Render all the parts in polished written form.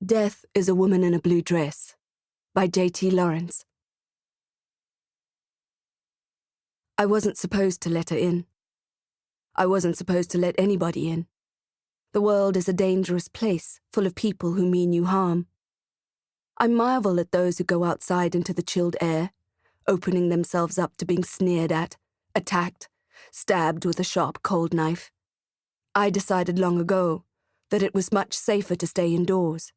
Death is a Woman in a Blue Dress by J.T. Lawrence. I wasn't supposed to let her in. I wasn't supposed to let anybody in. The world is a dangerous place, full of people who mean you harm. I marvel at those who go outside into the chilled air, opening themselves up to being sneered at, attacked, stabbed with a sharp, cold knife. I decided long ago that it was much safer to stay indoors.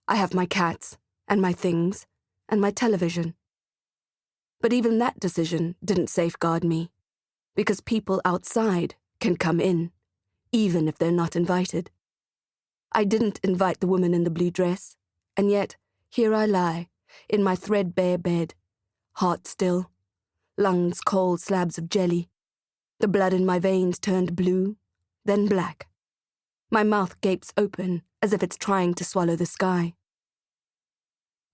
I have my cats, and my things, and my television. But even that decision didn't safeguard me, because people outside can come in, even if they're not invited. I didn't invite the woman in the blue dress, and yet here I lie, in my threadbare bed, heart still, lungs cold slabs of jelly, the blood in my veins turned blue, then black. My mouth gapes open as if it's trying to swallow the sky.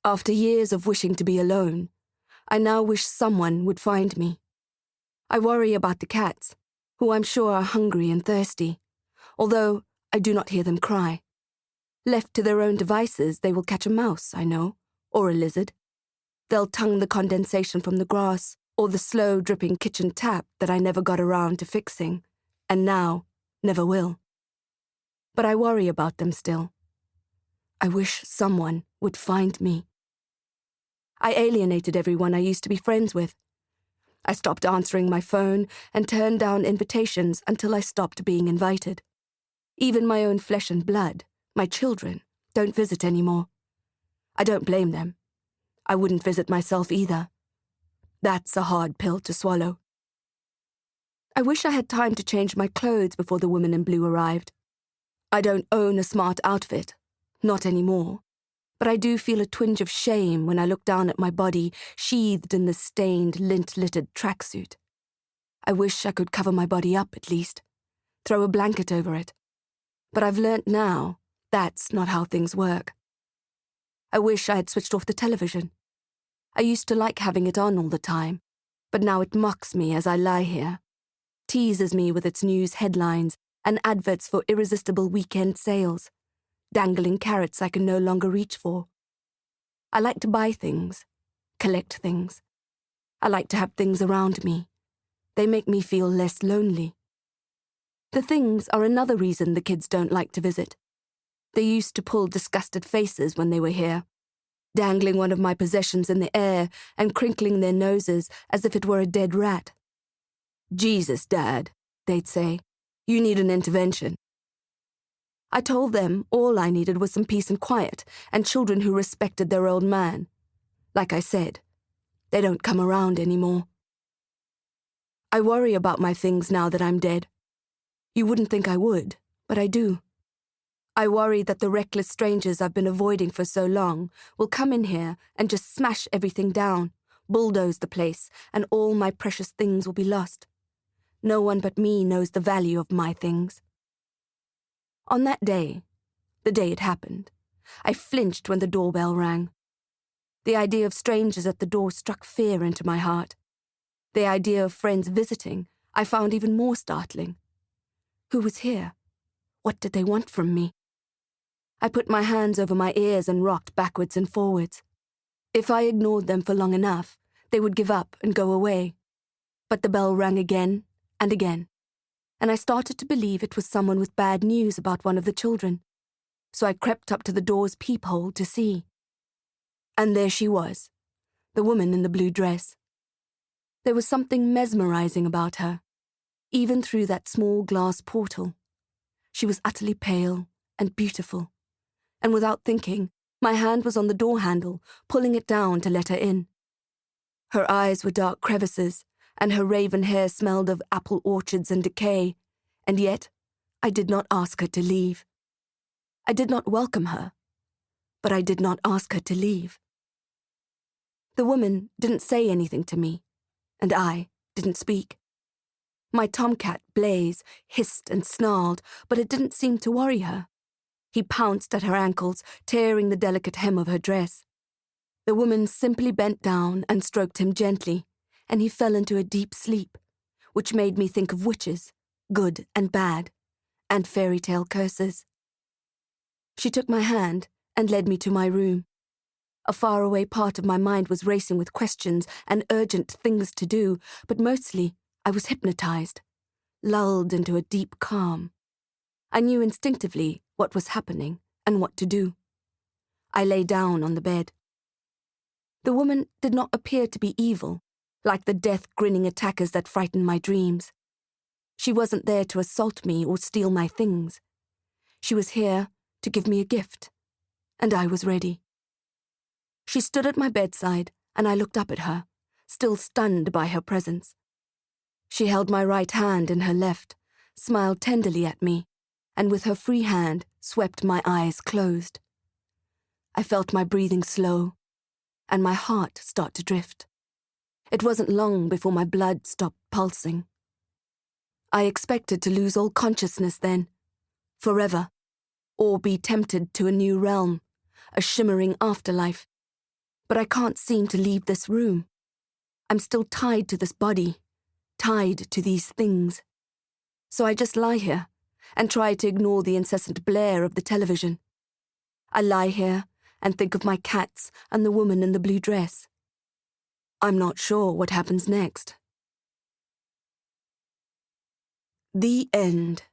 After years of wishing to be alone, I now wish someone would find me. I worry about the cats, who I'm sure are hungry and thirsty, although I do not hear them cry. Left to their own devices, they will catch a mouse, I know, or a lizard. They'll tongue the condensation from the grass, or the slow dripping kitchen tap that I never got around to fixing, and now never will. But I worry about them still. I wish someone would find me. I alienated everyone I used to be friends with. I stopped answering my phone and turned down invitations until I stopped being invited. Even my own flesh and blood, my children, don't visit anymore. I don't blame them. I wouldn't visit myself either. That's a hard pill to swallow. I wish I had time to change my clothes before the woman in blue arrived. I don't own a smart outfit, not anymore, but I do feel a twinge of shame when I look down at my body sheathed in the stained, lint-littered tracksuit. I wish I could cover my body up at least, throw a blanket over it, but I've learnt now that's not how things work. I wish I had switched off the television. I used to like having it on all the time, but now it mocks me as I lie here, teases me with its news headlines and adverts for irresistible weekend sales, dangling carrots I can no longer reach for. I like to buy things, collect things. I like to have things around me. They make me feel less lonely. The things are another reason the kids don't like to visit. They used to pull disgusted faces when they were here, dangling one of my possessions in the air and crinkling their noses as if it were a dead rat. "Jesus, Dad," they'd say. "You need an intervention." I told them all I needed was some peace and quiet and children who respected their old man. Like I said, they don't come around anymore. I worry about my things now that I'm dead. You wouldn't think I would, but I do. I worry that the reckless strangers I've been avoiding for so long will come in here and just smash everything down, bulldoze the place, and all my precious things will be lost. No one but me knows the value of my things. On that day, the day it happened, I flinched when the doorbell rang. The idea of strangers at the door struck fear into my heart. The idea of friends visiting I found even more startling. Who was here? What did they want from me? I put my hands over my ears and rocked backwards and forwards. If I ignored them for long enough, they would give up and go away. But the bell rang again and again, and I started to believe it was someone with bad news about one of the children. So I crept up to the door's peephole to see. And there she was, the woman in the blue dress. There was something mesmerizing about her, even through that small glass portal. She was utterly pale and beautiful, and without thinking, my hand was on the door handle, pulling it down to let her in. Her eyes were dark crevices, and her raven hair smelled of apple orchards and decay, and yet I did not ask her to leave. I did not welcome her, but I did not ask her to leave. The woman didn't say anything to me, and I didn't speak. My tomcat, Blaze, hissed and snarled, but it didn't seem to worry her. He pounced at her ankles, tearing the delicate hem of her dress. The woman simply bent down and stroked him gently, and he fell into a deep sleep, which made me think of witches, good and bad, and fairy tale curses. She took my hand and led me to my room. A faraway part of my mind was racing with questions and urgent things to do, but mostly I was hypnotized, lulled into a deep calm. I knew instinctively what was happening and what to do. I lay down on the bed. The woman did not appear to be evil, like the death-grinning attackers that frightened my dreams. She wasn't there to assault me or steal my things. She was here to give me a gift, and I was ready. She stood at my bedside, and I looked up at her, still stunned by her presence. She held my right hand in her left, smiled tenderly at me, and with her free hand swept my eyes closed. I felt my breathing slow, and my heart start to drift. It wasn't long before my blood stopped pulsing. I expected to lose all consciousness then, forever, or be tempted to a new realm, a shimmering afterlife. But I can't seem to leave this room. I'm still tied to this body, tied to these things. So I just lie here and try to ignore the incessant blare of the television. I lie here and think of my cats and the woman in the blue dress. I'm not sure what happens next. The end.